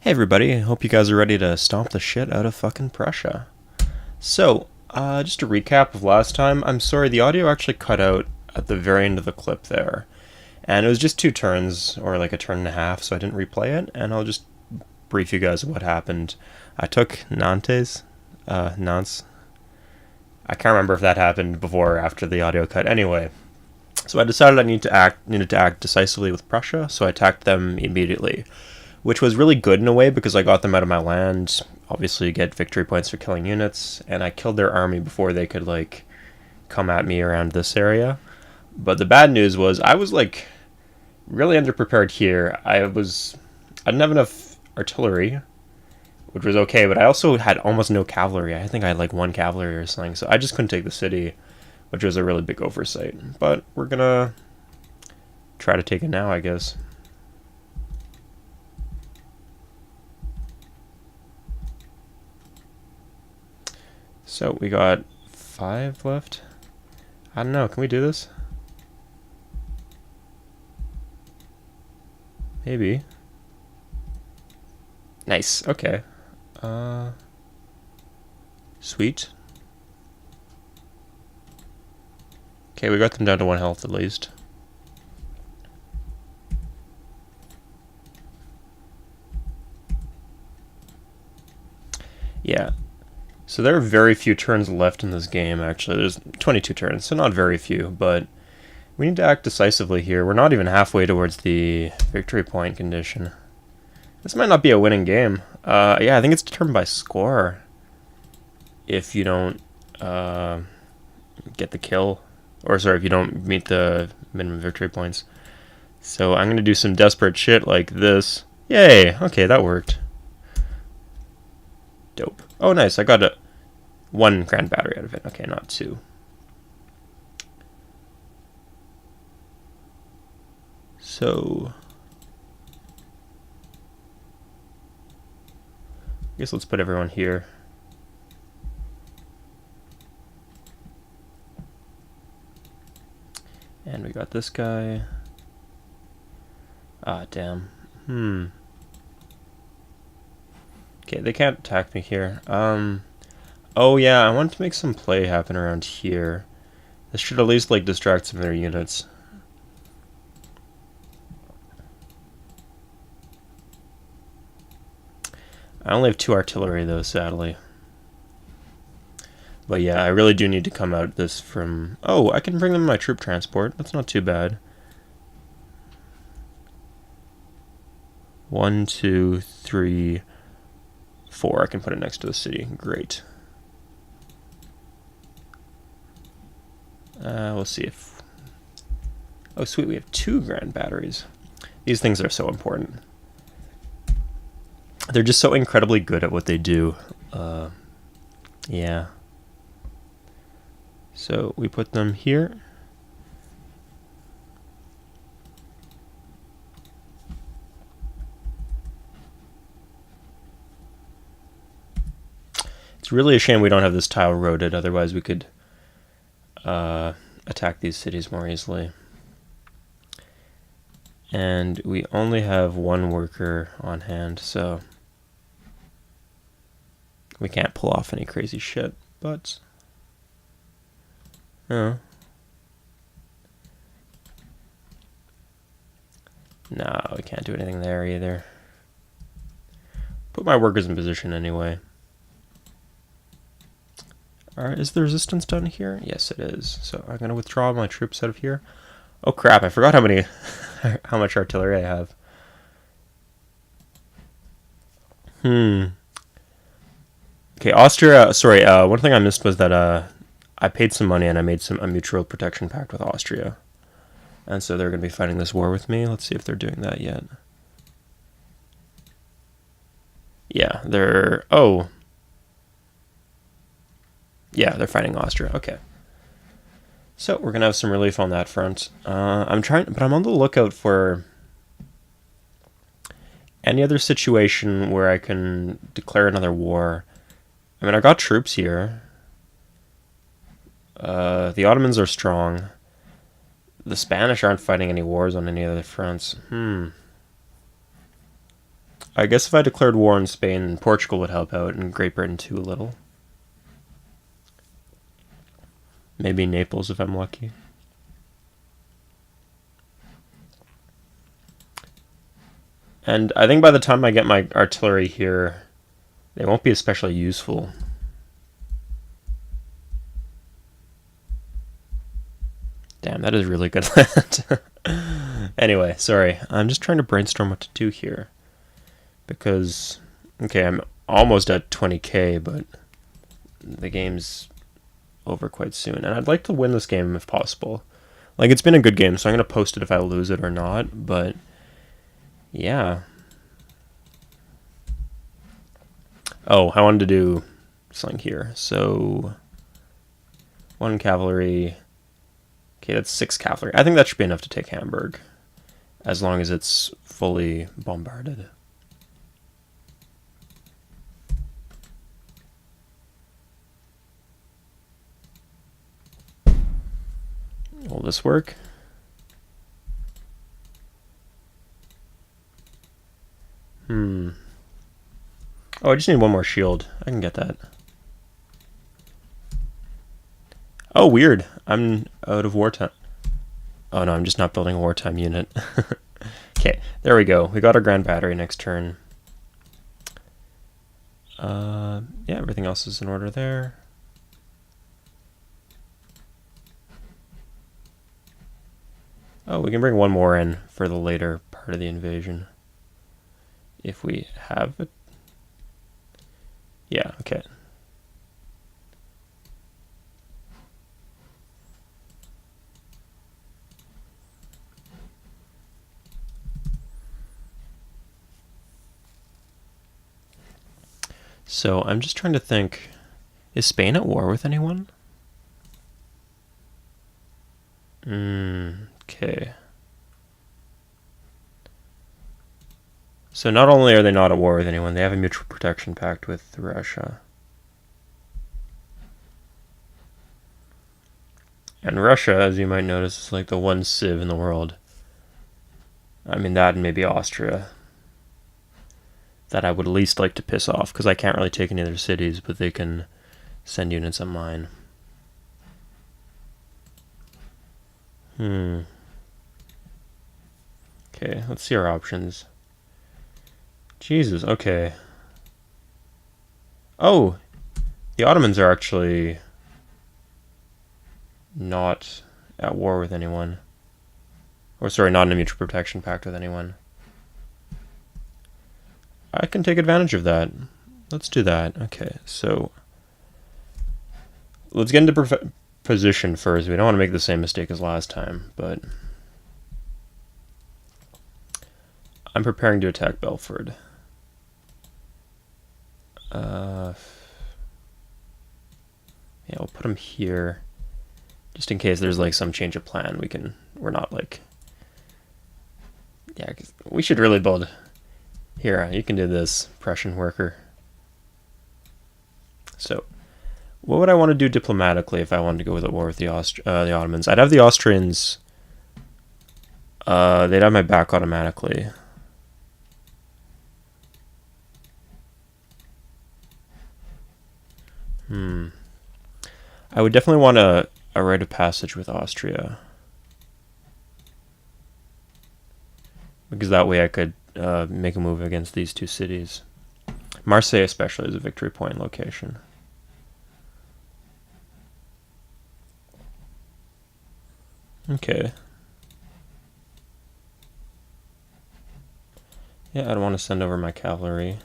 Hey everybody, I hope you guys are ready to stomp the shit out of fucking Prussia. So, just a recap of last time. I'm sorry, the audio actually cut out at the very end of the clip there. And it was just 2 turns, or like a turn and a half, so I didn't replay it, and I'll just brief you guys of what happened. I took Nantes. I can't remember if that happened before or after the audio cut. Anyway, so I decided I needed to act decisively with Prussia, so I attacked them immediately, which was really good in a way because I got them out of my land. Obviously, you get victory points for killing units, and I killed their army before they could like come at me around this area. But the bad news was I was like really underprepared here. I didn't have enough artillery, which was okay, but I also had almost no cavalry. I think I had like 1 cavalry or something, so I just couldn't take the city, which was a really big oversight. But we're gonna try to take it now, I guess. So we got 5 left. I don't know, can we do this? Maybe. Nice, okay. Sweet. Okay, we got them down to 1 health at least. Yeah. So there are very few turns left in this game, actually. There's 22 turns, so not very few, but we need to act decisively here. We're not even halfway towards the victory point condition. This might not be a winning game. Yeah, I think it's determined by score. If you don't get the kill, or sorry, if you don't meet the minimum victory points. So I'm going to do some desperate shit like this. Yay! Okay, that worked. Dope. Oh, nice. I got 1 grand battery out of it. Okay, not 2. So I guess let's put everyone here. And we got this guy. Ah, damn. Okay, they can't attack me here. Oh yeah, I want to make some play happen around here. This should at least like distract some of their units. I only have 2 artillery though, sadly. But yeah, I really do need to come out this from... Oh, I can bring them my troop transport. That's not too bad. 1, 2, 3, 4. I can put it next to the city. Great. We'll see if... Oh, sweet, we have 2 grand batteries. These things are so important. They're just so incredibly good at what they do. Yeah. So we put them here. It's really a shame we don't have this tile roaded, otherwise we could attack these cities more easily. And we only have 1 worker on hand, so we can't pull off any crazy shit, but... Oh. No, we can't do anything there either. Put my workers in position anyway. Alright, is the resistance done here? Yes, it is. So I'm going to withdraw my troops out of here. Oh crap, I forgot how much artillery I have. Okay, Austria, sorry, one thing I missed was that I paid some money and I made a mutual protection pact with Austria. And so they're going to be fighting this war with me. Let's see if they're doing that yet. Yeah, they're... Oh. Yeah, they're fighting Austria. Okay. So we're going to have some relief on that front. I'm on the lookout for any other situation where I can declare another war. I mean, I got troops here. The Ottomans are strong. The Spanish aren't fighting any wars on any other fronts. I guess if I declared war on Spain, Portugal would help out, and Great Britain too a little. Maybe Naples if I'm lucky. And I think by the time I get my artillery here, they won't be especially useful. Damn, that is really good land. Anyway, sorry. I'm just trying to brainstorm what to do here. Because, okay, I'm almost at 20k, but the game's over quite soon. And I'd like to win this game if possible. Like, it's been a good game, so I'm going to post it if I lose it or not, but yeah. Oh, I wanted to do something here. So, 1 cavalry. Okay, that's 6 cavalry. I think that should be enough to take Hamburg, as long as it's fully bombarded. Will this work? Oh, I just need 1 more shield. I can get that. Oh, weird. I'm out of wartime. Oh no, I'm just not building a wartime unit. Okay, there we go. We got our Grand Battery next turn. Yeah, everything else is in order there. Oh, we can bring 1 more in for the later part of the invasion. If we have it. Yeah, okay. So I'm just trying to think, is Spain at war with anyone? Okay. So not only are they not at war with anyone, they have a mutual protection pact with Russia. And Russia, as you might notice, is like the one civ in the world. I mean, that and maybe Austria. That I would least like to piss off, because I can't really take any other cities, but they can send units on mine. Okay, let's see our options. Jesus, okay. Oh, the Ottomans are actually not at war with anyone. Or sorry, not in a mutual protection pact with anyone. I can take advantage of that. Let's do that. Okay, so let's get into position first. We don't want to make the same mistake as last time, but I'm preparing to attack Belford. Yeah, we'll put him here, just in case there's like some change of plan. We're not like, yeah, 'cause we should really build. Here, you can do this, Prussian worker. So, what would I want to do diplomatically if I wanted to go with a war with the Ottomans? I'd have the Austrians. They'd have my back automatically. I would definitely want a rite of passage with Austria, because that way I could make a move against these 2 cities. Marseille especially is a victory point location. Okay. Yeah, I don't want to send over my cavalry.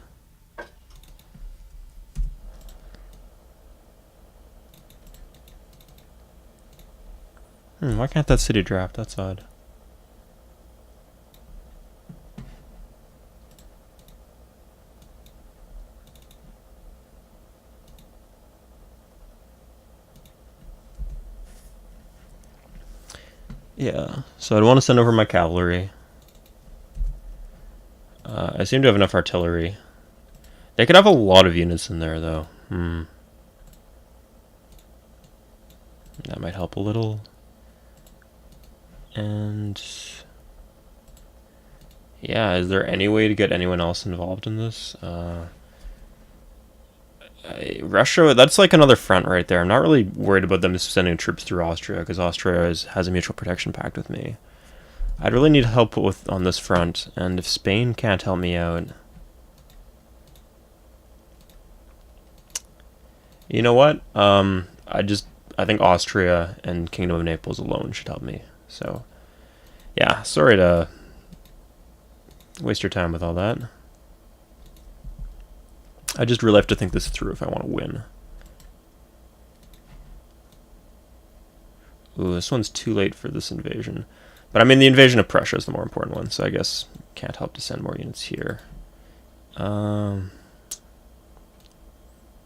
Why can't that city draft? That's odd. Yeah, so I'd want to send over my cavalry. I seem to have enough artillery. They could have a lot of units in there, though. That might help a little. And Yeah, is there any way to get anyone else involved in this? Russia, that's like another front right there. I'm not really worried about them sending troops through Austria, because Austria has a mutual protection pact with me. I'd really need help with on this front, and if Spain can't help me out... You know what? I think Austria and Kingdom of Naples alone should help me. So, yeah, sorry to waste your time with all that. I just really have to think this through if I want to win. Ooh, this one's too late for this invasion. But I mean, the invasion of Prussia is the more important one, so I guess can't help to send more units here.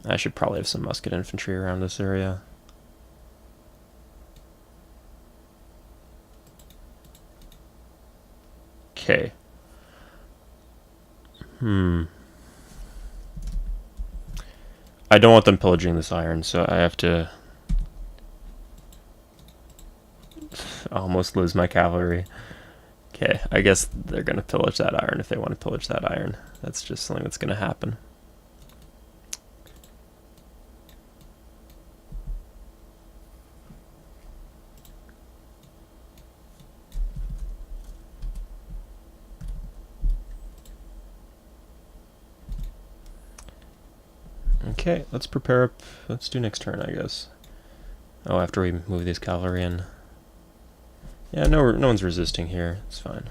I should probably have some musket infantry around this area. Okay. I don't want them pillaging this iron, so I have to almost lose my cavalry. Okay, I guess they're going to pillage that iron if they want to pillage that iron. That's just something that's going to happen. Okay, let's prepare up. Let's do next turn, I guess. Oh, after we move these cavalry in. Yeah, no one's resisting here. It's fine.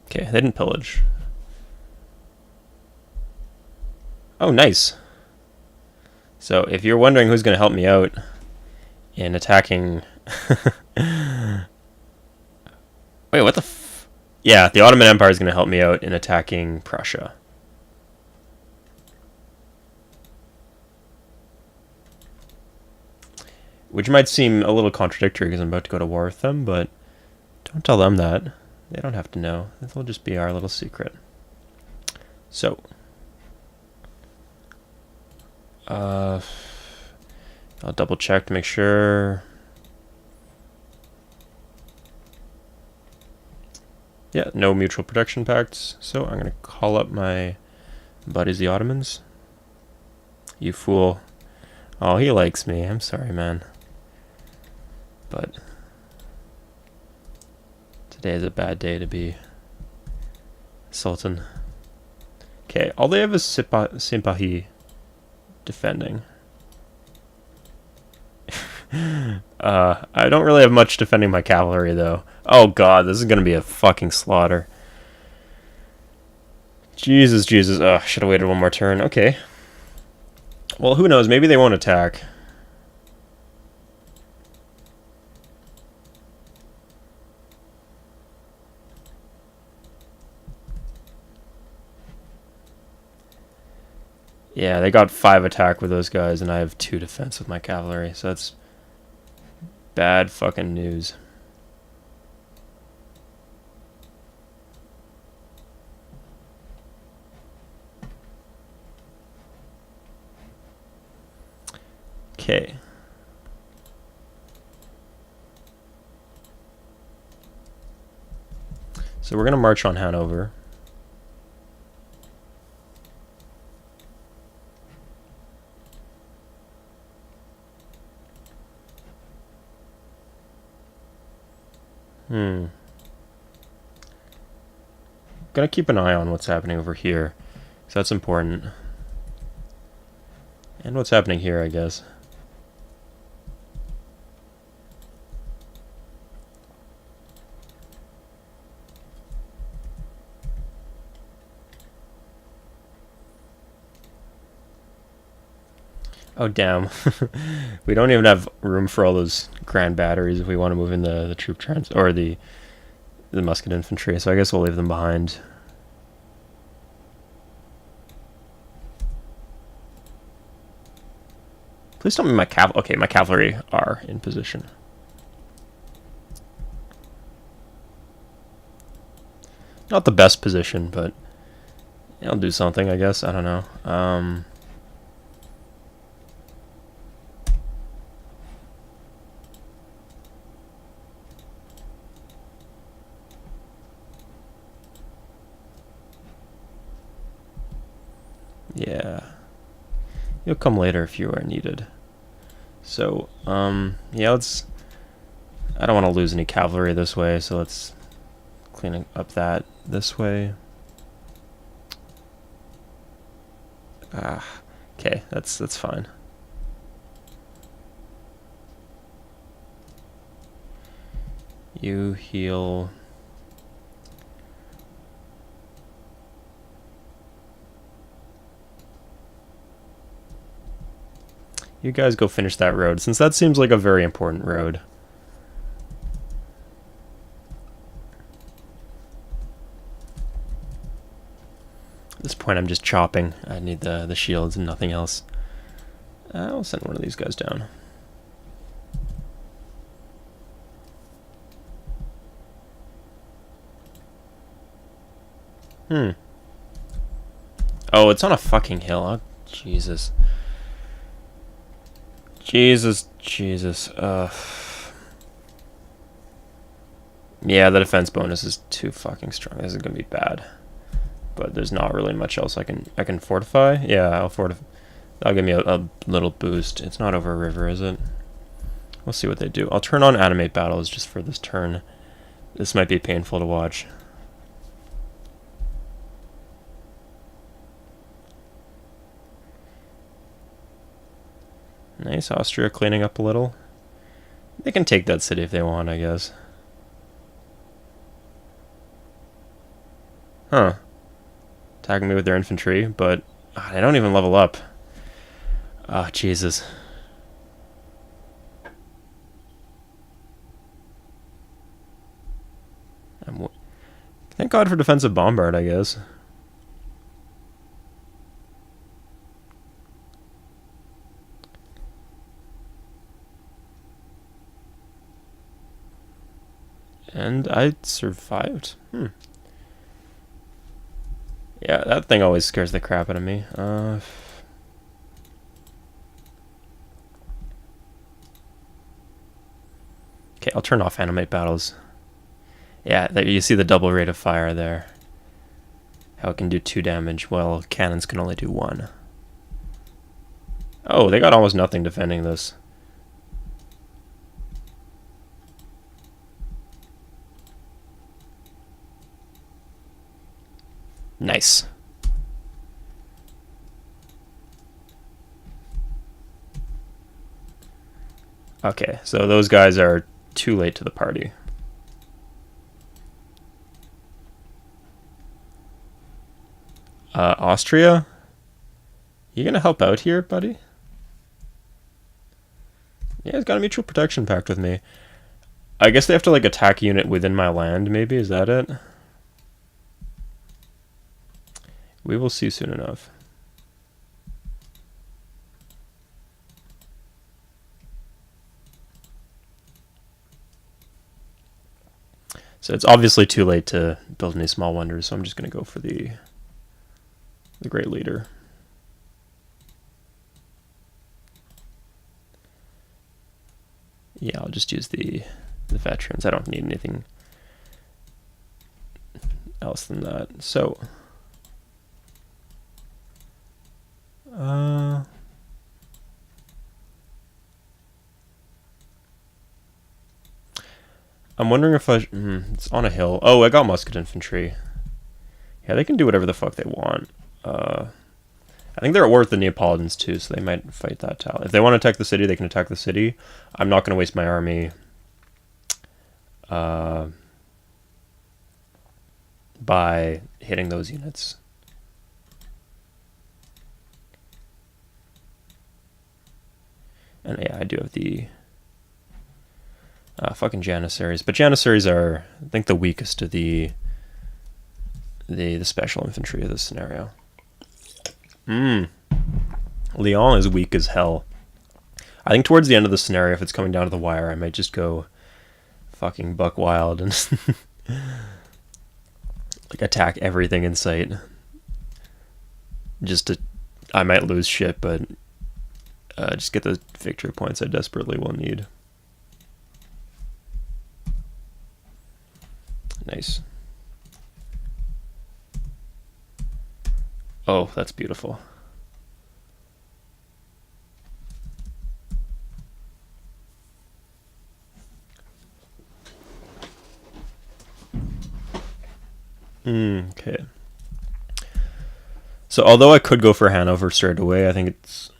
Okay, they didn't pillage. Oh, nice. So, if you're wondering who's going to help me out in attacking... Wait, what the f... Yeah, the Ottoman Empire is going to help me out in attacking Prussia. Which might seem a little contradictory because I'm about to go to war with them, but don't tell them that. They don't have to know. It'll just be our little secret. So... I'll double check to make sure. Yeah, no mutual protection pacts. So I'm going to call up my buddies, the Ottomans. You fool. Oh, he likes me. I'm sorry, man. But today is a bad day to be Sultan. Okay, all they have is Sipahi defending. I don't really have much defending my cavalry, though. Oh god, this is gonna be a fucking slaughter. Jesus, Jesus. I should have waited one more turn. Okay. Well, who knows? Maybe they won't attack. Yeah, they got 5 attack with those guys, and I have 2 defense with my cavalry, so that's bad fucking news. Okay. So we're going to march on Hanover. Gonna keep an eye on what's happening over here, so that's important. And what's happening here, I guess. Oh, damn. We don't even have room for all those grand batteries if we want to move in the troop trans or the musket infantry, so I guess we'll leave them behind. Please tell me my cavalry... Okay, my cavalry are in position. Not the best position, but I'll do something, I guess. I don't know. Yeah. You'll come later if you are needed. So, yeah, let's... I don't want to lose any cavalry this way, so let's clean up that this way. Okay, that's fine. You heal. You guys go finish that road, since that seems like a very important road. At this point, I'm just chopping. I need the shields and nothing else. I'll send one of these guys down. Oh, it's on a fucking hill. Oh, Jesus. Jesus. Yeah, the defense bonus is too fucking strong. This is gonna be bad. But there's not really much else I can fortify. Yeah, I'll fortify. That'll give me a little boost. It's not over a river, is it? We'll see what they do. I'll turn on animate battles just for this turn. This might be painful to watch. Nice, Austria cleaning up a little. They can take that city if they want, I guess. Huh. Attacking me with their infantry, but they don't even level up. Oh, Jesus. Thank God for defensive bombard, I guess. And I survived. Yeah, that thing always scares the crap out of me. Okay, I'll turn off animate battles. Yeah, there you see the double rate of fire there. How it can do 2 damage, while cannons can only do 1. Oh, they got almost nothing defending this. Nice. Okay, so those guys are too late to the party. Austria? You gonna help out here, buddy? Yeah, he's got a mutual protection pact with me. I guess they have to, like, attack a unit within my land, maybe? Is that it? We will see soon enough. So it's obviously too late to build any small wonders, so I'm just going to go for the Great Leader. Yeah, I'll just use the veterans. I don't need anything else than that. So, I'm wondering if I... it's on a hill. Oh, I got musket infantry. Yeah, they can do whatever the fuck they want. I think they're at war with the Neapolitans too, so they might fight that tile. If they want to attack the city, they can attack the city. I'm not going to waste my army by hitting those units. And yeah, I do have the fucking Janissaries. But Janissaries are, I think, the weakest of the special infantry of this scenario. Lyon is weak as hell. I think towards the end of the scenario, if it's coming down to the wire, I might just go fucking buck wild and like attack everything in sight. just to, I might lose shit, but just get the victory points I desperately will need. Nice. Oh, that's beautiful. Okay. So although I could go for Hanover straight away, I think it's...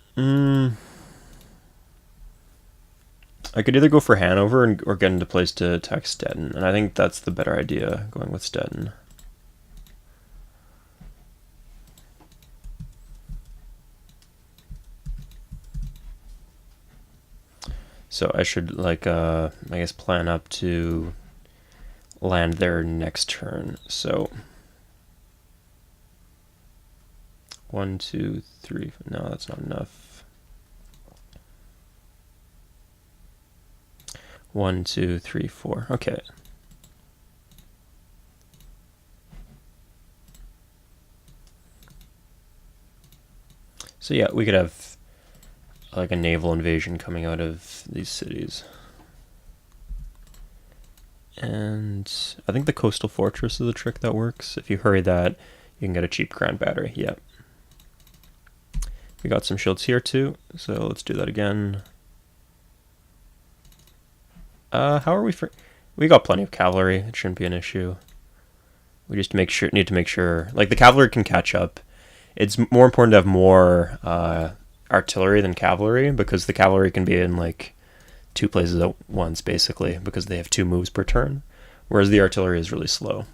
I could either go for Hanover or get into place to attack Stettin, and I think that's the better idea, going with Stettin. So I should, like, I guess plan up to land there next turn. So 1, 2, 3. No, that's not enough. 1, 2, 3, 4. Okay. So yeah, we could have like a naval invasion coming out of these cities. And I think the coastal fortress is a trick that works. If you hurry that, you can get a cheap ground battery. Yep. We got some shields here too, so let's do that again. How are we for... We got plenty of cavalry. It shouldn't be an issue. We just need to make sure... Like, the cavalry can catch up. It's more important to have more artillery than cavalry, because the cavalry can be in, like, 2 places at once, basically, because they have 2 moves per turn, whereas the artillery is really slow.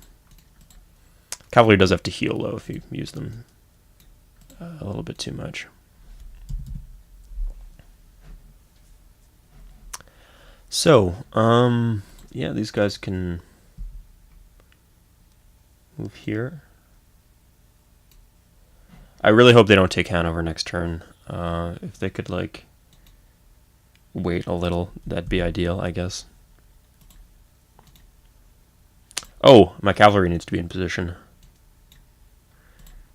Cavalry does have to heal, though, if you use them a little bit too much. So, yeah, these guys can move here. I really hope they don't take Hanover next turn. If they could, like, wait a little, that'd be ideal, I guess. Oh, my cavalry needs to be in position.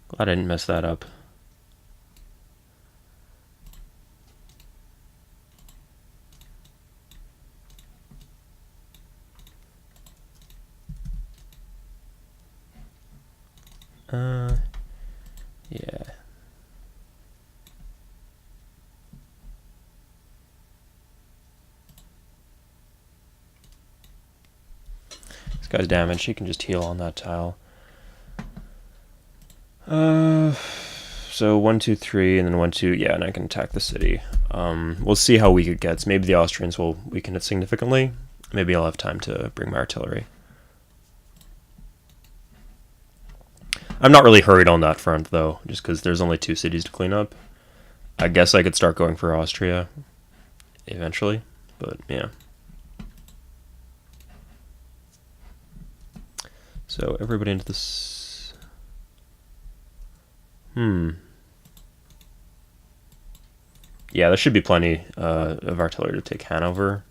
Glad I didn't mess that up. Yeah. This guy's damaged. He can just heal on that tile. So 1, 2, 3, and then 1, 2. Yeah, and I can attack the city. We'll see how weak it gets. Maybe the Austrians will weaken it significantly. Maybe I'll have time to bring my artillery. I'm not really hurried on that front, though, just because there's only 2 cities to clean up. I guess I could start going for Austria eventually, but yeah. So everybody into this... Yeah, there should be plenty of artillery to take Hanover.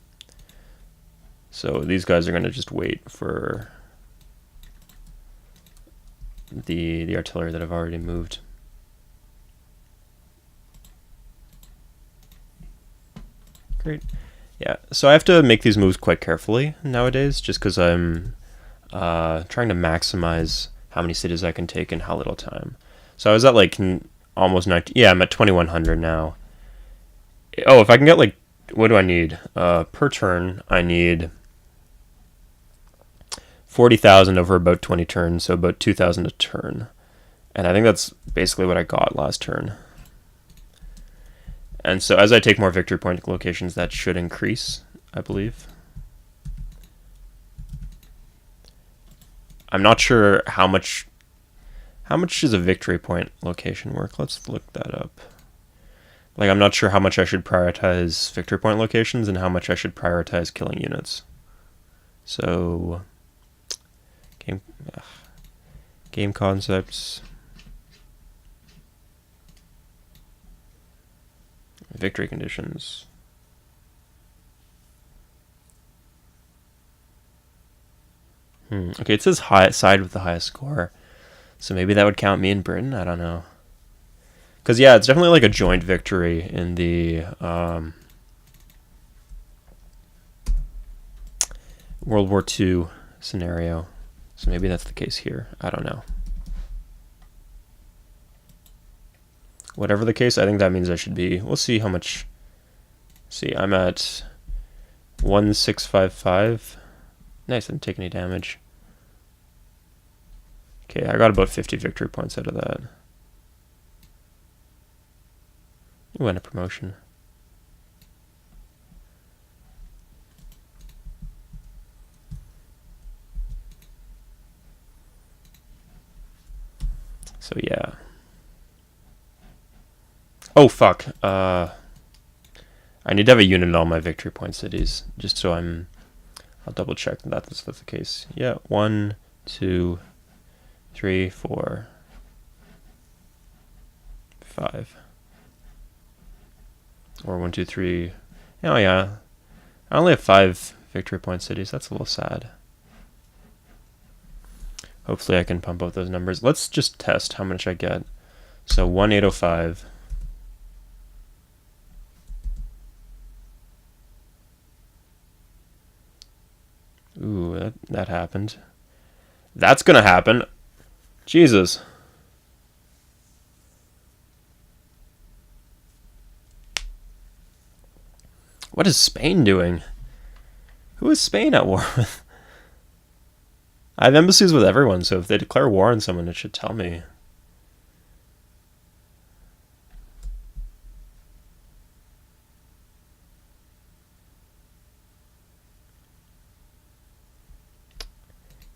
So these guys are going to just wait for the artillery that I've already moved. Great. Yeah, so I have to make these moves quite carefully nowadays, just because I'm trying to maximize how many cities I can take in how little time. So I was at like almost 19. Yeah, I'm at 2100 now. Oh, if I can get like, what do I need? Per turn, I need 40,000 over about 20 turns, so about 2,000 a turn. And I think that's basically what I got last turn. And so as I take more victory point locations, that should increase, I believe. I'm not sure how much does a victory point location work? Let's look that up. Like, I'm not sure how much I should prioritize victory point locations and how much I should prioritize killing units. So, game concepts, victory conditions. Okay, it says side with the highest score, so maybe that would count me in Britain. I don't know. Because, yeah, it's definitely like a joint victory in the World War II scenario. So maybe that's the case here. I don't know. Whatever the case, I think that means I should be... We'll see how much... See, I'm at 1655. Nice, I didn't take any damage. Okay, I got about 50 victory points out of that. Ooh, and a promotion. So yeah. Oh fuck. I need to have a unit in all my victory point cities, just so I'll double check that that's the case. Yeah, 1, 2, 3, 4, 5. Or 1, 2, 3. Oh yeah. I only have 5 victory point cities. That's a little sad. Hopefully I can pump up those numbers. Let's just test how much I get. So 1805. Ooh, that happened. That's gonna happen. Jesus. What is Spain doing? Who is Spain at war with? I have embassies with everyone, so if they declare war on someone, it should tell me.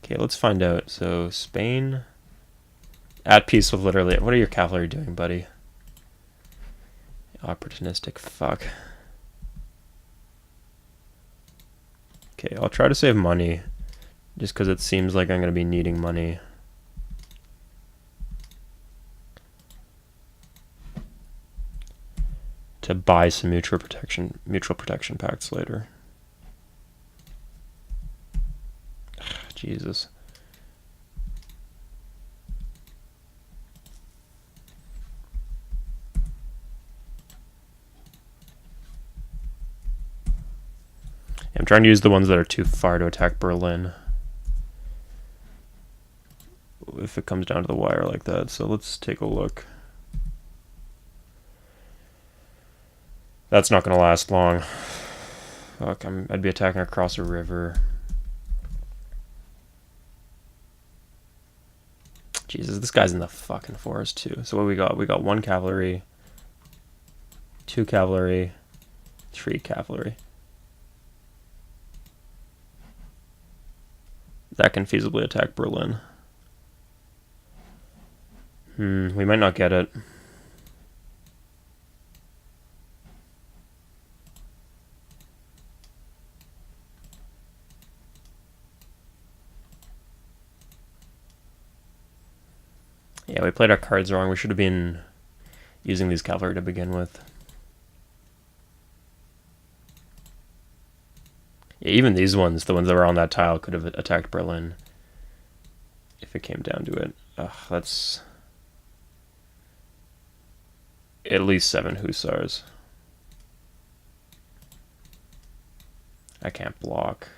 Okay, let's find out. So, Spain... At peace with literally... What are your cavalry doing, buddy? Opportunistic fuck. Okay, I'll try to save money. Just because it seems like I'm going to be needing money. To buy some mutual protection pacts later. Jesus. I'm trying to use the ones that are too far to attack Berlin. If it comes down to the wire like that. So let's take a look. That's not going to last long. Fuck, I'd be attacking across a river. Jesus, this guy's in the fucking forest too. So what we got? We got 1 cavalry, 2 cavalry, 3 cavalry. That can feasibly attack Berlin. We might not get it. Yeah, we played our cards wrong. We should have been using these cavalry to begin with. Yeah, even these ones, the ones that were on that tile, could have attacked Berlin if it came down to it. Ugh, that's at least 7 hussars. I can't block.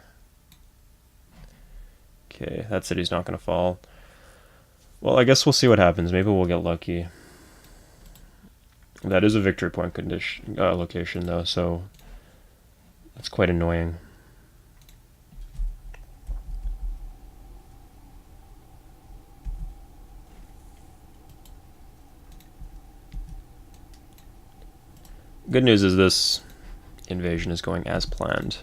Okay, that city's not going to fall. Well, I guess we'll see what happens. Maybe we'll get lucky. That is a victory point condition location, though, so that's quite annoying. Good news is this invasion is going as planned.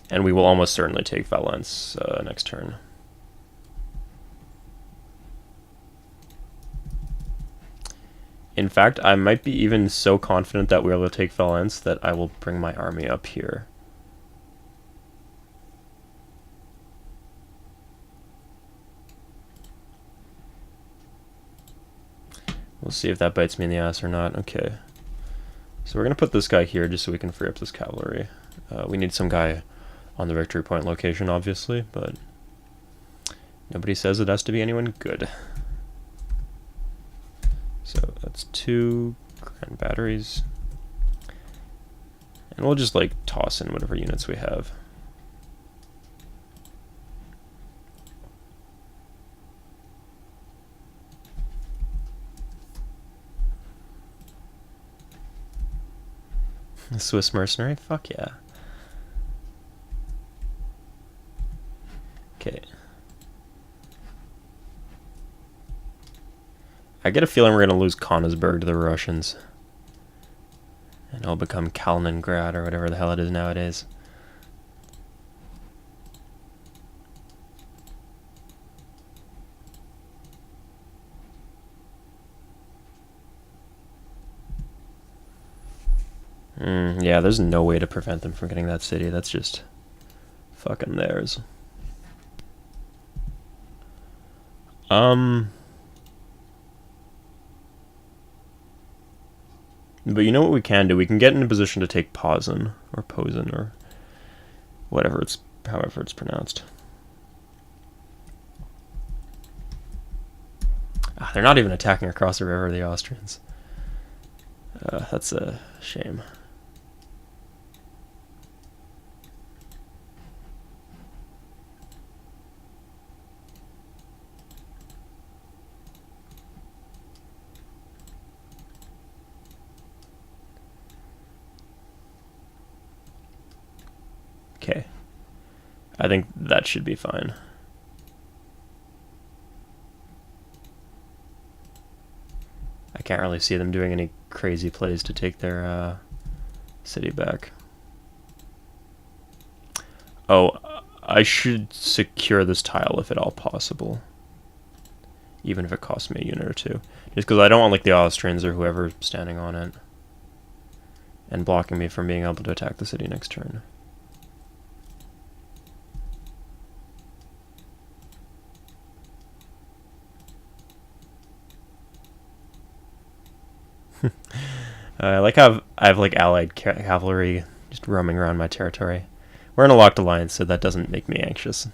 And we will almost certainly take Valence next turn. In fact, I might be even so confident that we will take Valence that I will bring my army up here. We'll see if that bites me in the ass or not. Okay. So we're going to put this guy here just so we can free up this cavalry. We need some guy on the victory point location, obviously, but nobody says it has to be anyone good. So that's 2 grand batteries. And we'll just like toss in whatever units we have. The Swiss mercenary? Fuck yeah. Okay. I get a feeling we're going to lose Konigsberg to the Russians. And it'll become Kaliningrad or whatever the hell it is nowadays. Yeah, there's no way to prevent them from getting that city. That's just fucking theirs. But you know what we can do? We can get in a position to take Posen, or Posen, or whatever it's, however it's pronounced. They're not even attacking across the river, the Austrians. That's a shame. Okay. I think that should be fine. I can't really see them doing any crazy plays to take their city back. Oh, I should secure this tile if at all possible. Even if it costs me a unit or 2. Just because I don't want like the Austrians or whoever standing on it and blocking me from being able to attack the city next turn. I like how I have like allied cavalry just roaming around my territory. We're in a locked alliance, so that doesn't make me anxious.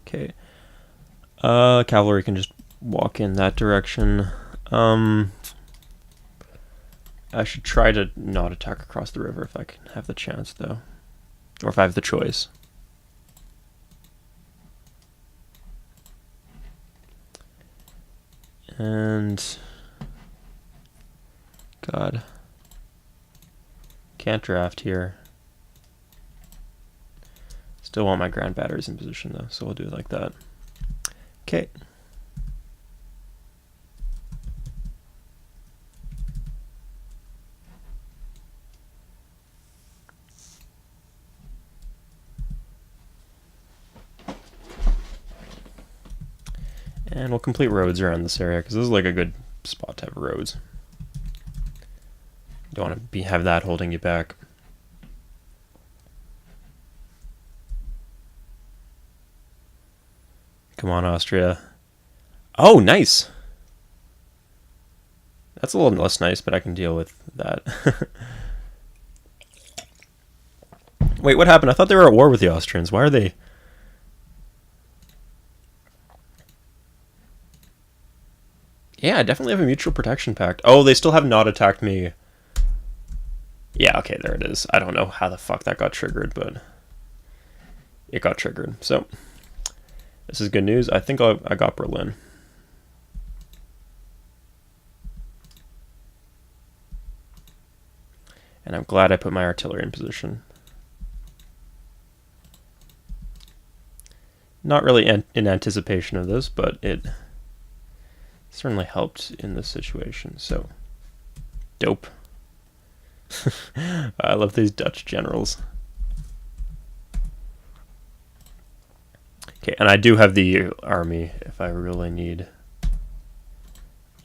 Okay. Cavalry can just walk in that direction. I should try to not attack across the river if I can have the chance, though. Or if I have the choice. And God, can't draft here. Still want my grand batteries in position though, so we'll do it like that. Okay. And we'll complete roads around this area, because this is like a good spot to have roads. Don't want to have that holding you back. Come on, Austria. Oh, nice! That's a little less nice, but I can deal with that. Wait, what happened? I thought they were at war with the Austrians. Why are they... Yeah, I definitely have a mutual protection pact. Oh, they still have not attacked me. Yeah, okay, there it is. I don't know how the fuck that got triggered, but it got triggered. So, this is good news. I think I got Berlin. And I'm glad I put my artillery in position. Not really in anticipation of this, but it certainly helped in this situation, so dope. I love these Dutch generals. Okay, and I do have the army if I really need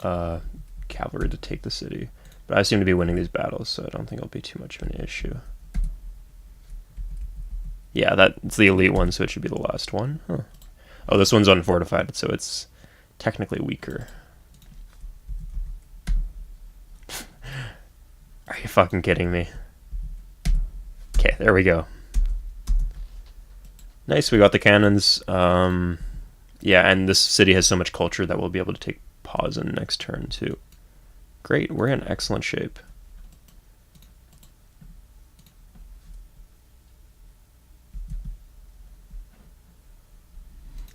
cavalry to take the city. But I seem to be winning these battles, so I don't think it'll be too much of an issue. Yeah, that's the elite one, so it should be the last one. Huh. Oh, this one's unfortified, so it's technically weaker. Are you fucking kidding me? Okay, there we go. Nice, we got the cannons. Yeah, and this city has so much culture that we'll be able to take pause in next turn too. Great, we're in excellent shape.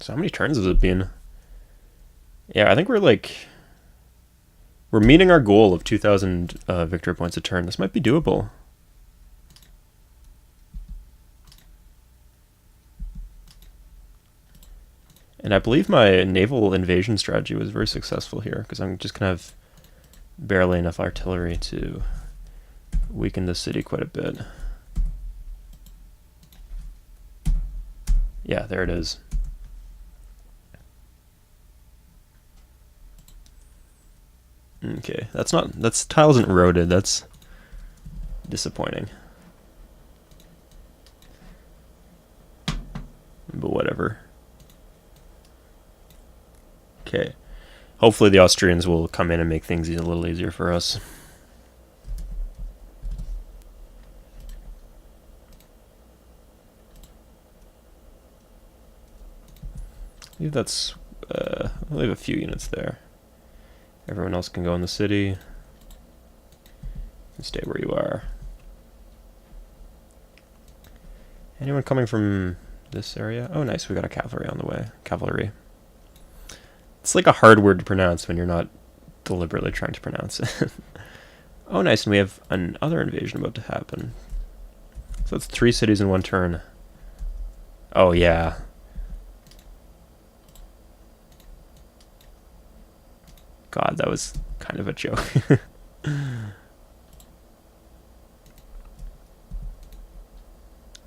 So how many turns has it been? Yeah, I think we're meeting our goal of 2,000 victory points a turn. This might be doable. And I believe my naval invasion strategy was very successful here, because I'm just going to have barely enough artillery to weaken the city quite a bit. Yeah, there it is. Okay, that's tile isn't eroded, that's disappointing. But whatever. Okay. Hopefully the Austrians will come in and make things a little easier for us. I believe that's... I'll leave a few units there. Everyone else can go in the city. And stay where you are. Anyone coming from this area? Oh, nice. We got a cavalry on the way. Cavalry. It's like a hard word to pronounce when you're not deliberately trying to pronounce it. Oh, nice. And we have another invasion about to happen. So it's 3 cities in 1 turn. Oh, yeah. God, that was kind of a joke.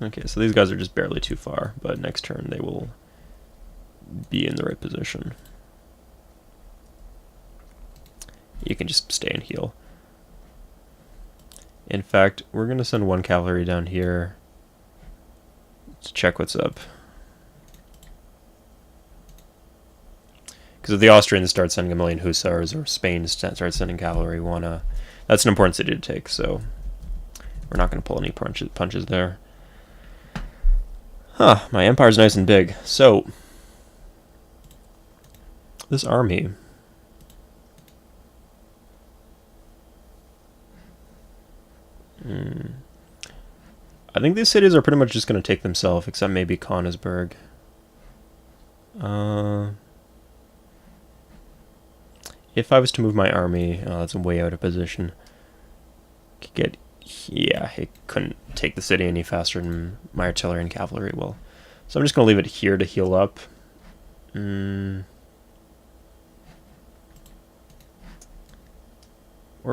Okay, so these guys are just barely too far, but next turn they will be in the right position. You can just stay and heal. In fact, we're going to send 1 cavalry down here to check what's up. Because if the Austrians start sending 1,000,000 hussars, or Spain starts sending cavalry, that's an important city to take, so we're not going to pull any punches there. Huh, my empire's nice and big. So, this army... I think these cities are pretty much just going to take themselves, except maybe Königsberg. If I was to move my army, that's way out of position. Yeah, it couldn't take the city any faster than my artillery and cavalry will. So I'm just going to leave it here to heal up. Or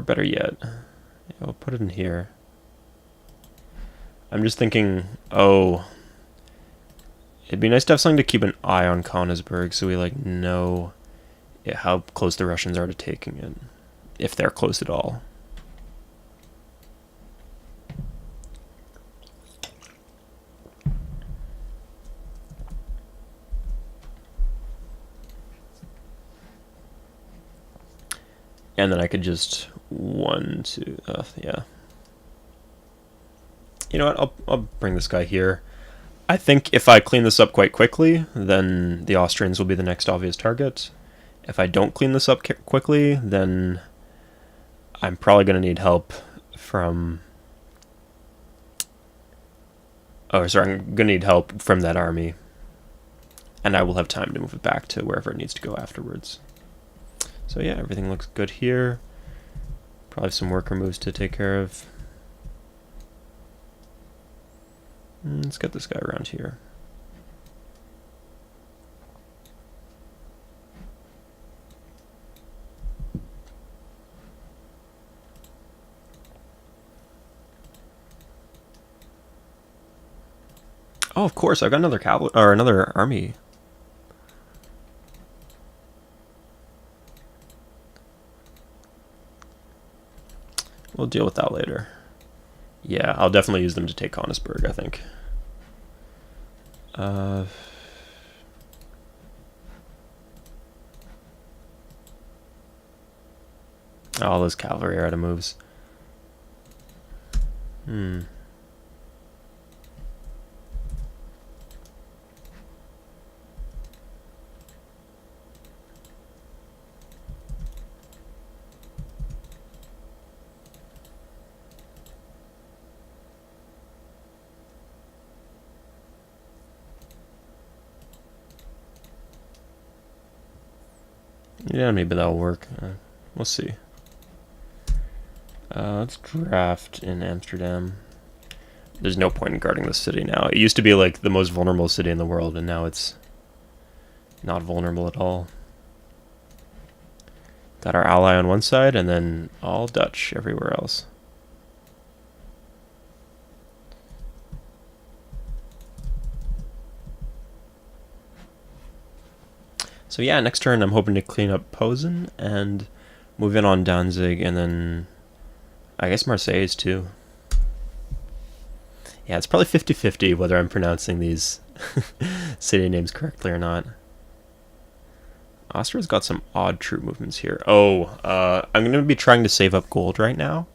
better yet, I'll put it in here. I'm just thinking, it'd be nice to have something to keep an eye on Königsberg so we know how close the Russians are to taking it, if they're close at all. And then I could just yeah. You know what, I'll bring this guy here. I think if I clean this up quite quickly, then the Austrians will be the next obvious target. If I don't clean this up quickly, then I'm probably going to need help from... I'm going to need help from that army. And I will have time to move it back to wherever it needs to go afterwards. So yeah, everything looks good here. Probably have some worker moves to take care of. Let's get this guy around here. Oh, of course, I've got another another army. We'll deal with that later. Yeah, I'll definitely use them to take Königsberg, I think. All those cavalry are out of moves. Hmm. Yeah, maybe that'll work. We'll see. Let's draft in Amsterdam. There's no point in guarding the city now. It used to be like the most vulnerable city in the world, and now it's not vulnerable at all. Got our ally on one side, and then all Dutch everywhere else. So yeah, next turn I'm hoping to clean up Posen and move in on Danzig, and then I guess Marseille too. Yeah, it's probably 50-50 whether I'm pronouncing these city names correctly or not. Austria's got some odd troop movements here. Oh, I'm going to be trying to save up gold right now.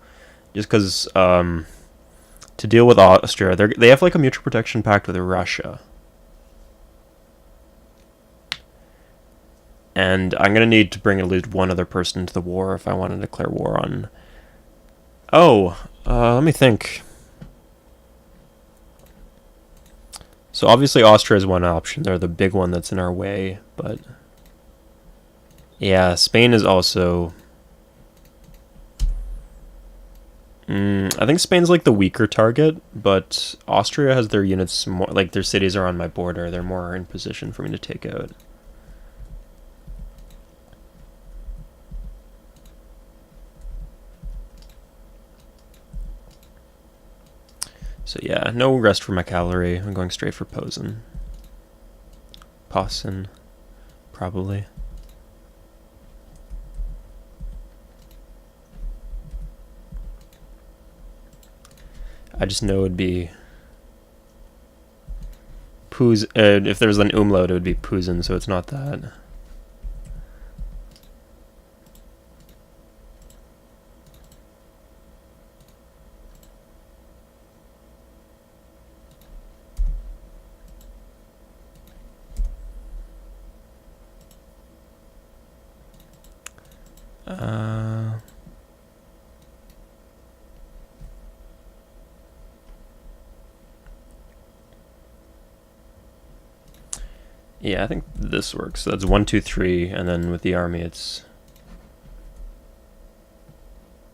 Just because to deal with Austria, they have like a mutual protection pact with Russia. And I'm going to need to bring at least one other person into the war if I want to declare war on... Oh, let me think. So obviously Austria is one option. They're the big one that's in our way, but... Yeah, Spain is also... I think Spain's like the weaker target, but Austria has their units more... Like, their cities are on my border. They're more in position for me to take out. So yeah, no rest for my cavalry. I'm going straight for Posen. Posen, probably. I just know it would be if there was an umlaut, it would be Posen, so it's not that. Yeah, I think this works. So that's 1, 2, 3, and then with the army it's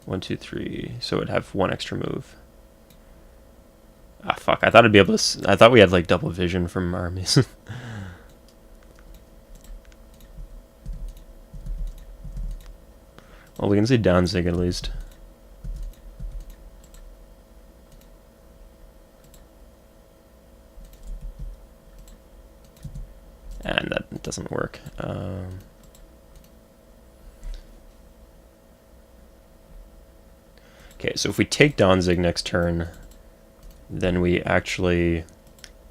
1, 2, 3. So it'd have one extra move. Ah, fuck! I thought I'd be able to. I thought we had like double vision from armies. Well, we can see Danzig at least. And that doesn't work. Okay, so if we take Danzig next turn, then we actually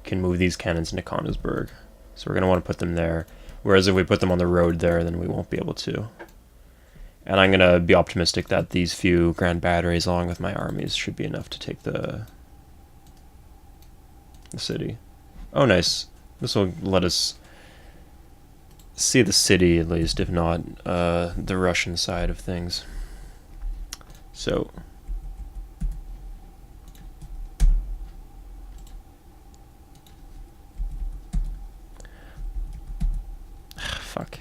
can move these cannons into Konigsberg. So we're going to want to put them there. Whereas if we put them on the road there, then we won't be able to. And I'm going to be optimistic that these few grand batteries along with my armies should be enough to take the city. Oh, nice. This will let us see the city, at least, if not the Russian side of things. So... Fuck.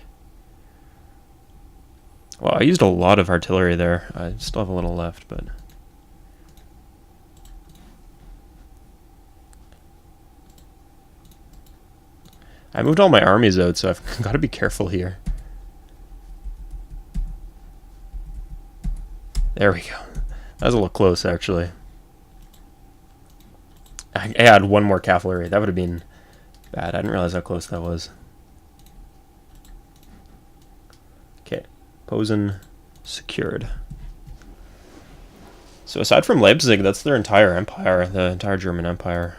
Well, I used a lot of artillery there. I still have a little left, but... I moved all my armies out, so I've got to be careful here. There we go. That was a little close, actually. I had one more cavalry. That would have been bad. I didn't realize how close that was. Okay. Posen secured. So aside from Leipzig, that's their entire empire, the entire German Empire.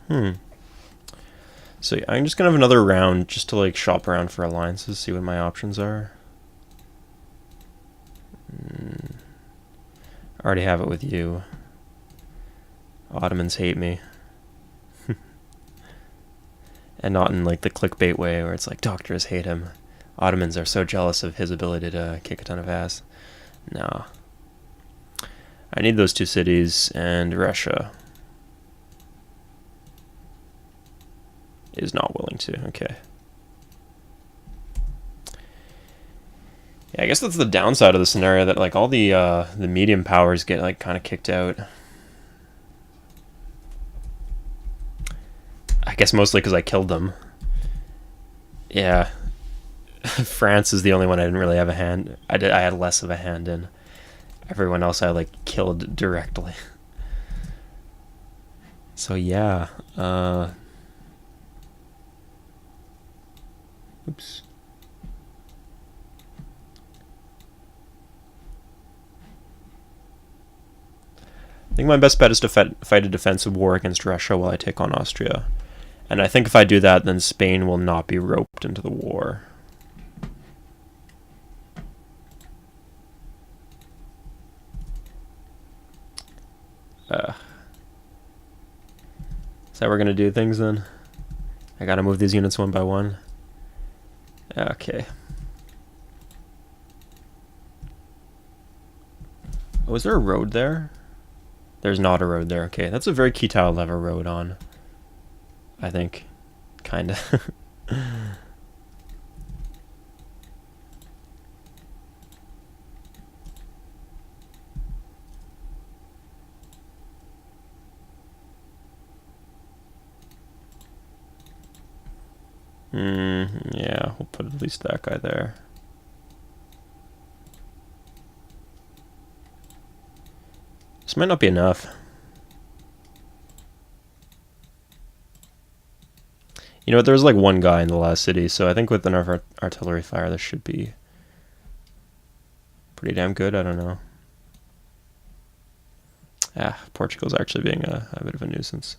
Hmm. So yeah, I'm just gonna have another round just to like shop around for alliances, see what my options are. I already have it with you. Ottomans hate me. And not in like the clickbait way where it's like doctors hate him. Ottomans are so jealous of his ability to kick a ton of ass. No. I need those two cities, and Russia is not willing to. Okay. Yeah, I guess that's the downside of the scenario, that like all the medium powers get like kind of kicked out. I guess mostly because I killed them. Yeah. France is the only one I didn't really have a hand. I had less of a hand in. Everyone else I like killed directly. So yeah. Oops. I think my best bet is to fight a defensive war against Russia while I take on Austria. And I think if I do that, then Spain will not be roped into the war. Is that how we're going to do things then? I got to move these units one by one. Okay. Oh, is there a road there? There's not a road there. Okay, that's a very key tile to have a road on. I think. Kinda. Yeah, we'll put at least that guy there. This might not be enough. You know what, there was like one guy in the last city, so I think with enough artillery fire this should be pretty damn good. I don't know. Portugal's actually being a bit of a nuisance.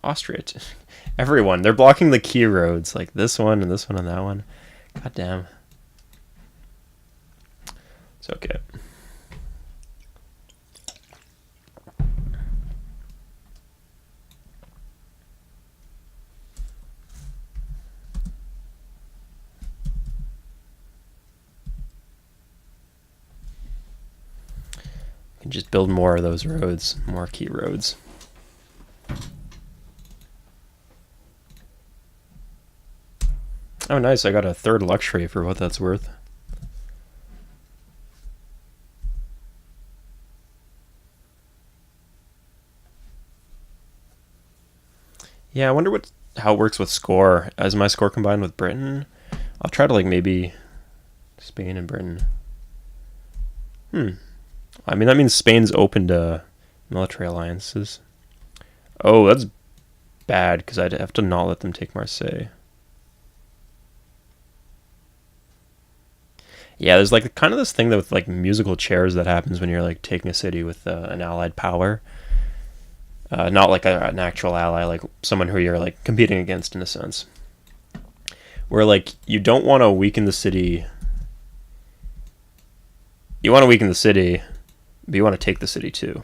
Austria, everyone, they're blocking the key roads, like this one and this one and that one. God damn. It's okay. You can just build more of those roads, more key roads. Oh, nice. I got a third luxury for what that's worth. Yeah, I wonder how it works with score. As my score combined with Britain, I'll try to like maybe Spain and Britain. I mean, that means Spain's open to military alliances. Oh, that's bad, because I'd have to not let them take Marseille. Yeah, there's like kind of this thing that with like musical chairs that happens when you're like taking a city with an allied power. Not like an actual ally, like someone who you're like competing against in a sense. Where like you don't want to weaken the city. You want to weaken the city, but you want to take the city too.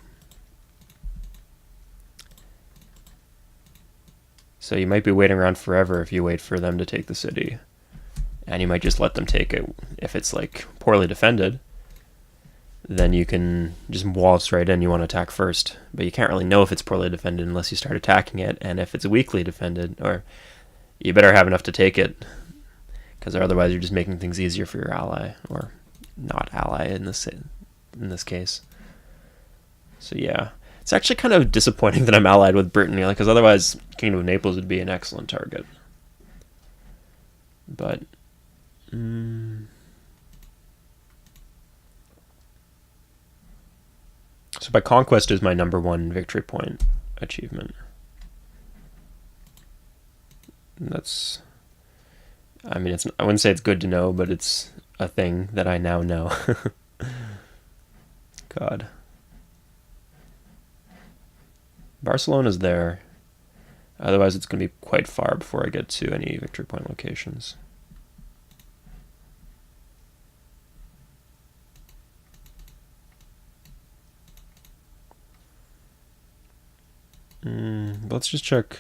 So you might be waiting around forever if you wait for them to take the city. And you might just let them take it. If it's like poorly defended, then you can just waltz right in. You want to attack first, but you can't really know if it's poorly defended unless you start attacking it. And if it's weakly defended, or you better have enough to take it, because otherwise you're just making things easier for your ally, or not ally in this case. So yeah, it's actually kind of disappointing that I'm allied with Britain, because otherwise Kingdom of Naples would be an excellent target. But so by conquest is my #1 victory point achievement. And that's, I mean, I wouldn't say it's good to know, but it's a thing that I now know. God. Barcelona's there. Otherwise, it's going to be quite far before I get to any victory point locations. Let's just check.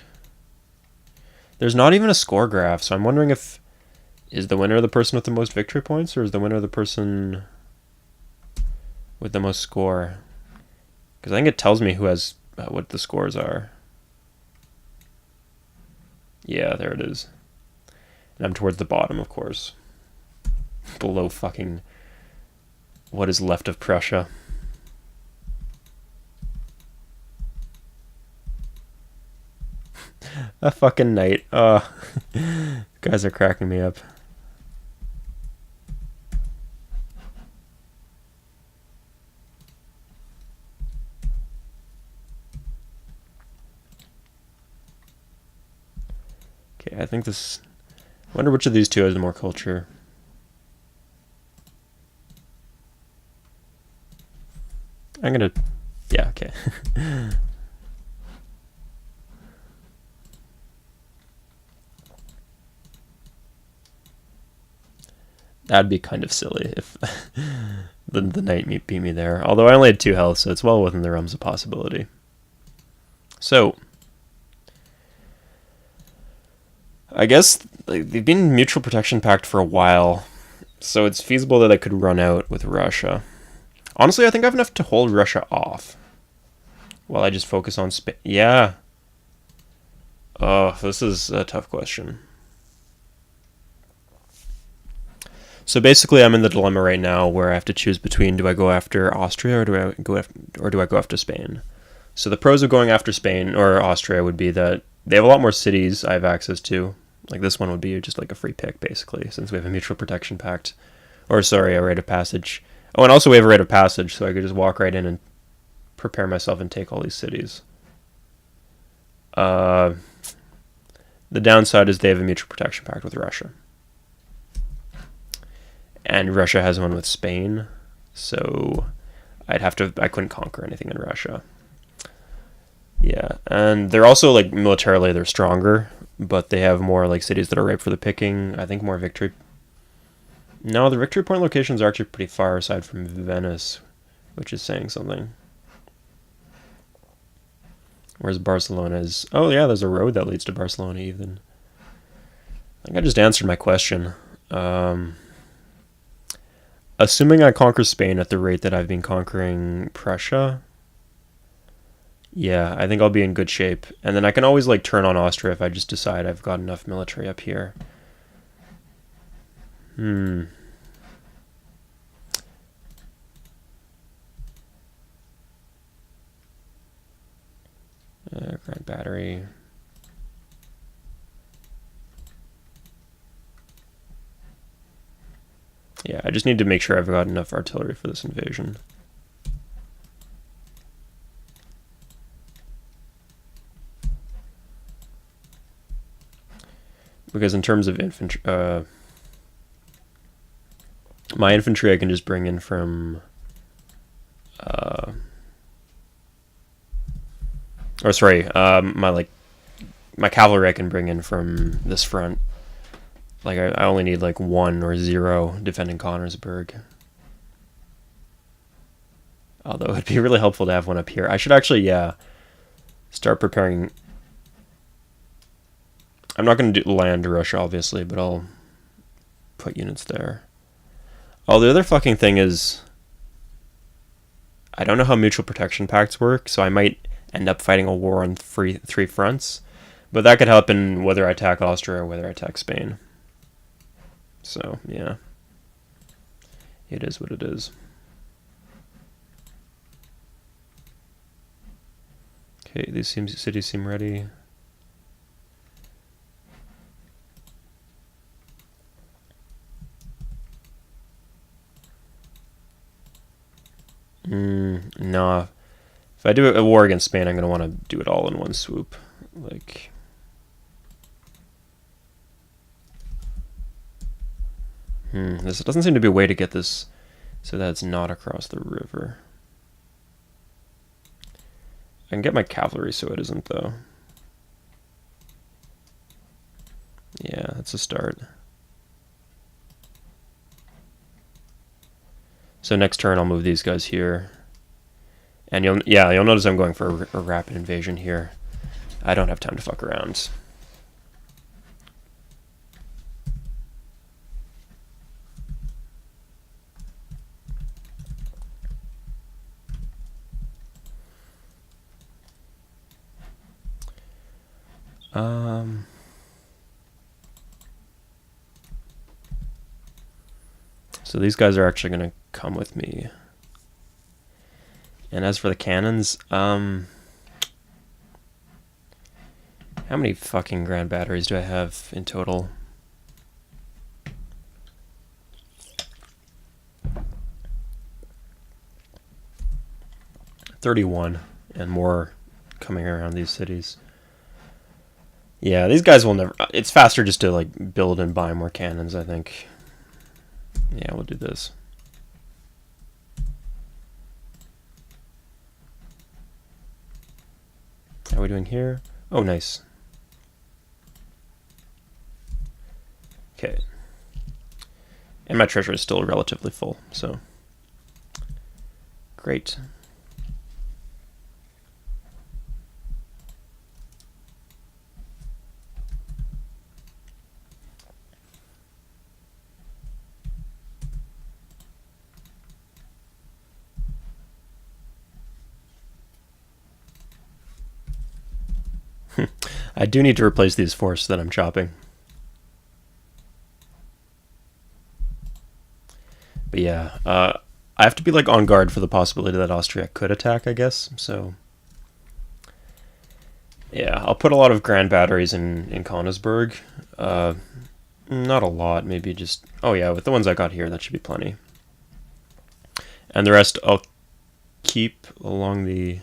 There's not even a score graph, so I'm wondering if is the winner the person with the most victory points, or is the winner the person with the most score? Because I think it tells me who has what the scores are. Yeah, there it is. And I'm towards the bottom, of course. Below fucking what is left of Prussia. A fucking knight. Oh, guys are cracking me up. Okay, I think this... I wonder which of these two has more culture. I'm gonna... Yeah, okay. That'd be kind of silly if the knight beat me there. Although I only had 2 health, so it's well within the realms of possibility. So, I guess they've been in mutual protection pact for a while, so it's feasible that I could run out with Russia. Honestly, I think I have enough to hold Russia off while I just focus on Spain. Yeah. Oh, this is a tough question. So basically, I'm in the dilemma right now where I have to choose between: do I go after Austria or do I go after Spain? So the pros of going after Spain or Austria would be that they have a lot more cities I have access to. Like this one would be just like a free pick, basically, since we have a mutual protection pact, or sorry, a rite of passage. Oh, and also we have a rite of passage, so I could just walk right in and prepare myself and take all these cities. The downside is they have a mutual protection pact with Russia. And Russia has one with Spain, so I couldn't conquer anything in Russia. Yeah, and they're also, like, militarily, they're stronger, but they have more, like, cities that are ripe for the picking. I think more victory... No, the victory point locations are actually pretty far aside from Venice, which is saying something. Whereas Barcelona is... Oh, yeah, there's a road that leads to Barcelona, even. I think I just answered my question. Assuming I conquer Spain at the rate that I've been conquering Prussia, yeah, I think I'll be in good shape. And then I can always, like, turn on Austria if I just decide I've got enough military up here. Grand Battery. Yeah, I just need to make sure I've got enough artillery for this invasion. Because in terms of infantry, my infantry I can just bring in from, my cavalry I can bring in from this front. Like, I only need, like, 1 or 0 defending Konnersberg. Although it'd be really helpful to have one up here. I should actually, yeah, start preparing. I'm not going to land Russia, obviously, but I'll put units there. Oh, the other fucking thing is, I don't know how mutual protection pacts work, so I might end up fighting a war on 3 fronts. But that could help in whether I attack Austria or whether I attack Spain. So, yeah. It is what it is. Okay, these cities seem ready. No. If I do a war against Spain, I'm going to want to do it all in one swoop. Like... This doesn't seem to be a way to get this so that it's not across the river. I can get my cavalry so it isn't, though. Yeah, that's a start. So next turn I'll move these guys here. And you'll notice I'm going for a rapid invasion here. I don't have time to fuck around. So these guys are actually going to come with me. And as for the cannons, how many fucking grand batteries do I have in total? $31 and more coming around these cities. Yeah, these guys will never... It's faster just to like build and buy more cannons, I think. Yeah, we'll do this. How are we doing here? Oh, nice. Okay. And my treasure is still relatively full, so... Great. I do need to replace these forests that I'm chopping. But yeah, I have to be like on guard for the possibility that Austria could attack, I guess. So yeah, I'll put a lot of grand batteries in Königsberg. Not a lot, maybe just... Oh yeah, with the ones I got here, that should be plenty. And the rest I'll keep along the...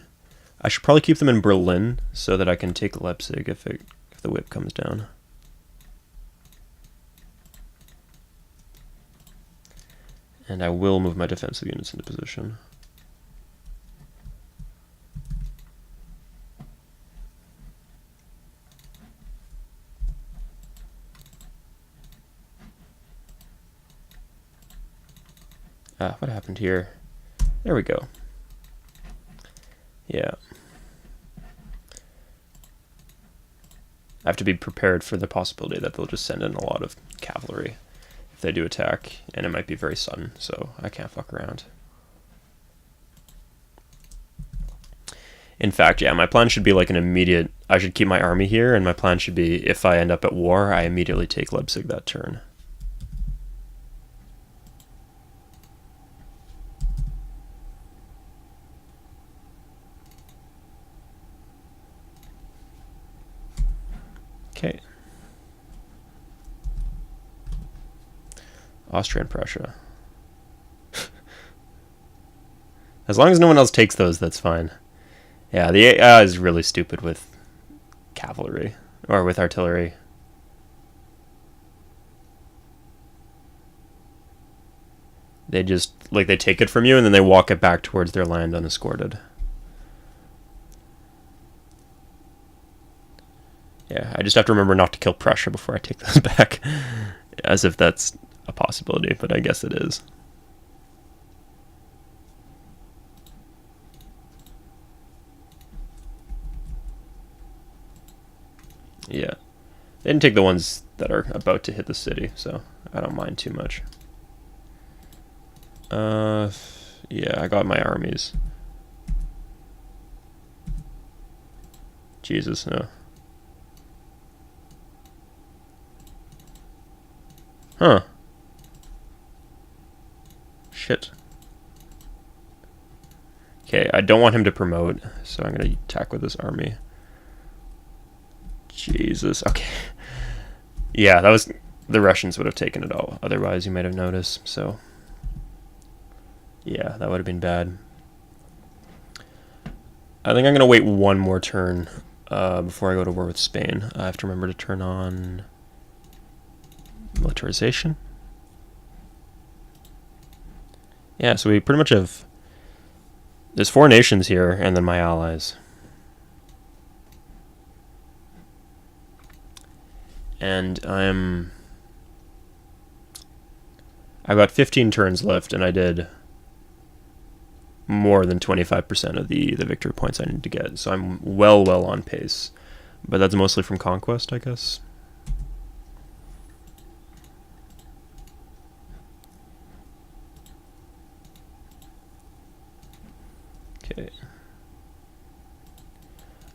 I should probably keep them in Berlin so that I can take Leipzig if the whip comes down. And I will move my defensive units into position. What happened here? There we go. Yeah. I have to be prepared for the possibility that they'll just send in a lot of cavalry if they do attack, and it might be very sudden, so I can't fuck around. In fact, yeah, my plan should be like an immediate... I should keep my army here, and my plan should be, if I end up at war, I immediately take Leipzig that turn. Okay. Austria and Prussia. As long as no one else takes those, that's fine. Yeah, the AI is really stupid with cavalry, or with artillery. They just, like, they take it from you and then they walk it back towards their land unescorted. Yeah, I just have to remember not to kill Prussia before I take those back. As if that's a possibility, but I guess it is. Yeah. They didn't take the ones that are about to hit the city, so I don't mind too much. Yeah, I got my armies. Jesus, no. Huh. Shit. Okay, I don't want him to promote, so I'm gonna attack with this army. Jesus, okay. Yeah, that was... The Russians would have taken it all, otherwise you might have noticed, so... Yeah, that would have been bad. I think I'm gonna wait one more turn before I go to war with Spain. I have to remember to turn on... militarization. Yeah, so we pretty much have... There's 4 nations here, and then my allies. and I've got 15 turns left, and I did more than 25% of the victory points I need to get, so I'm well on pace. But that's mostly from conquest, I guess. Okay.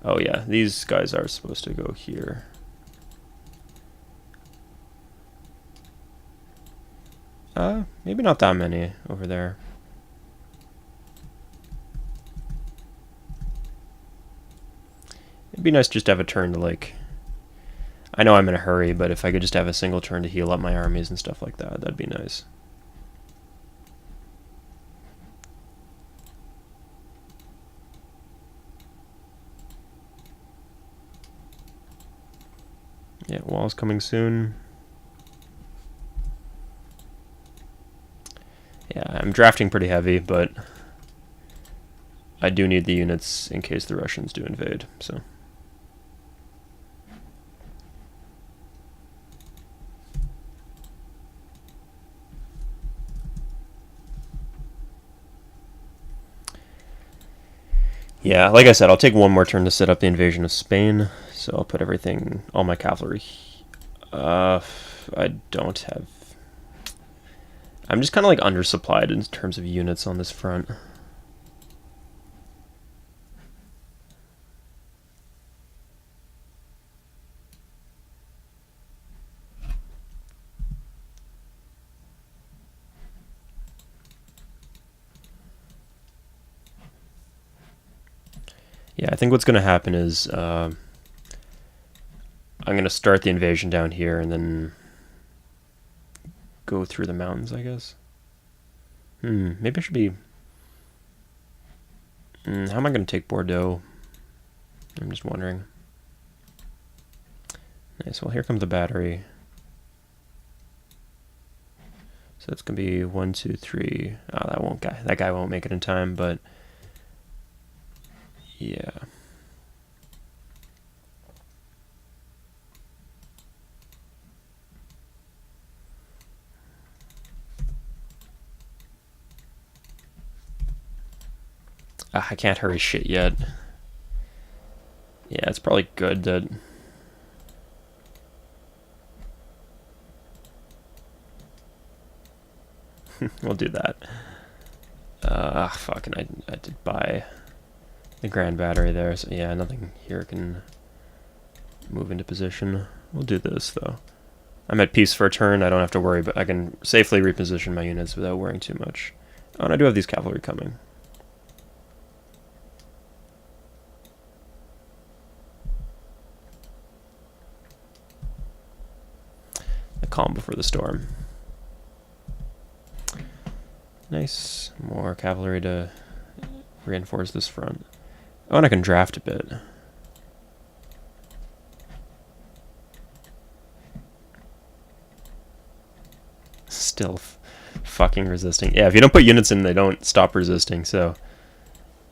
Oh yeah, these guys are supposed to go here. Maybe not that many over there. It'd be nice just to have a turn to, like... I know I'm in a hurry, but if I could just have a single turn to heal up my armies and stuff like that, that'd be nice. Yeah, wall's coming soon. Yeah, I'm drafting pretty heavy, but I do need the units in case the Russians do invade, so... Yeah, like I said, I'll take one more turn to set up the invasion of Spain, so I'll put everything, all my cavalry... I don't have... I'm just kind of like undersupplied in terms of units on this front. Yeah, I think what's going to happen is I'm going to start the invasion down here and then go through the mountains, I guess. Maybe I should be... how am I going to take Bordeaux? I'm just wondering. Nice, well here comes the battery. So it's going to be 1, 2, 3. Oh, that guy won't make it in time, but... Yeah. I can't hurry shit yet. Yeah, it's probably good that... we'll do that. Fucking, I did buy the Grand Battery there, so yeah, nothing here can move into position. We'll do this, though. I'm at peace for a turn, I don't have to worry, but I can safely reposition my units without worrying too much. Oh, and I do have these cavalry coming. The calm before the storm. Nice. More cavalry to reinforce this front. Oh, and I can draft a bit. Still fucking resisting. Yeah, if you don't put units in, they don't stop resisting, so...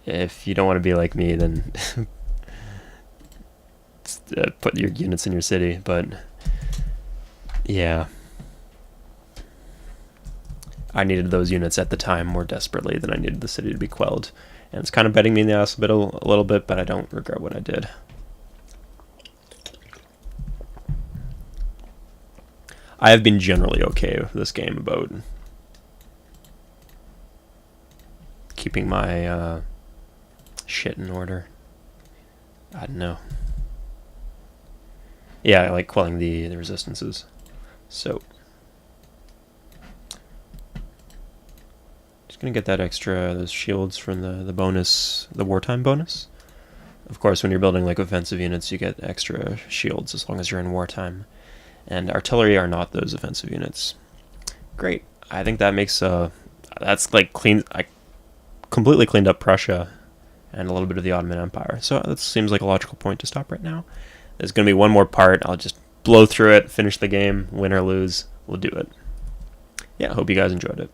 If you don't want to be like me, then... put your units in your city, but... Yeah. I needed those units at the time more desperately than I needed the city to be quelled. And it's kind of betting me in the ass a little bit, but I don't regret what I did. I have been generally okay with this game about keeping my shit in order. I don't know. Yeah, I like quelling the resistances. So... Gonna get that those shields from the bonus, the wartime bonus. Of course, when you're building like offensive units, you get extra shields as long as you're in wartime. And artillery are not those offensive units. Great. I think that makes that's like clean. I completely cleaned up Prussia and a little bit of the Ottoman Empire. So that seems like a logical point to stop right now. There's gonna be one more part. I'll just blow through it, finish the game, win or lose. We'll do it. Yeah, hope you guys enjoyed it.